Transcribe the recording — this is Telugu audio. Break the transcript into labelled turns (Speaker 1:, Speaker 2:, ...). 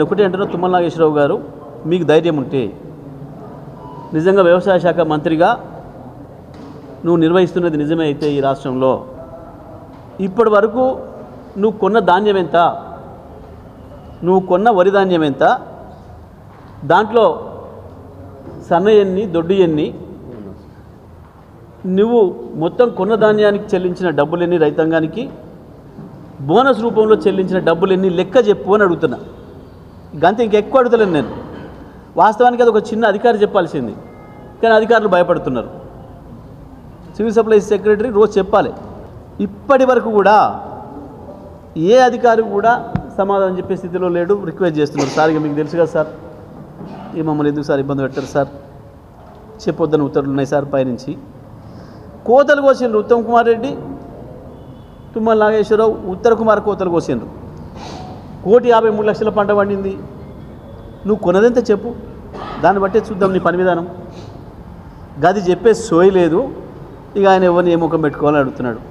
Speaker 1: ఒకటి అంటున్నా, తుమ్మల నాగేశ్వరరావు గారు, మీకు ధైర్యం ఉంటే నిజంగా వ్యవసాయ శాఖ మంత్రిగా నువ్వు నిర్వహిస్తున్నది నిజమే అయితే ఈ రాష్ట్రంలో ఇప్పటి వరకు నువ్వు కొన్న ధాన్యం ఎంత, నువ్వు కొన్న వరి ధాన్యం ఎంత, దాంట్లో సన్న ఎన్ని దొడ్డు ఎన్ని, నువ్వు మొత్తం కొన్న ధాన్యానికి చెల్లించిన డబ్బులెన్ని, రైతాంగానికి బోనస్ రూపంలో చెల్లించిన డబ్బులెన్ని లెక్క చెప్పు అని అడుగుతున్నా. గంతే, ఇంకెక్కువ అడుగుతలేను నేను. వాస్తవానికి అది ఒక చిన్న అధికారి చెప్పాల్సింది, కానీ అధికారులు భయపడుతున్నారు. సివిల్ సప్లైస్ సెక్రటరీ రోజు చెప్పాలి. ఇప్పటి వరకు కూడా ఏ అధికారి కూడా సమాధానం చెప్పే స్థితిలో లేడు. రిక్వెస్ట్ చేస్తున్నారు, సార్ ఇక మీకు తెలుసు కదా సార్, ఈ మమ్మల్ని ఎందుకు సార్ ఇబ్బంది పెట్టారు సార్, చెప్పొద్దని ఉత్తర్వులు ఉన్నాయి సార్ పైనుంచి. కోతలు కోసిండ్రు ఉత్తమ్ కుమార్ రెడ్డి, తుమ్మల నాగేశ్వరరావు, ఉత్తర కుమార్ కోతలు కోసిండ్రు. 1,53,00,000 పంట పండింది. నువ్వు కొనదంతా చెప్పు, దాన్ని బట్టే చూద్దాం నీ పని విధానం. గది చెప్పే సోయి లేదు. ఇక ఆయన ఎవరిని ఏ ముఖం పెట్టుకోవాలని అడుగుతున్నాడు.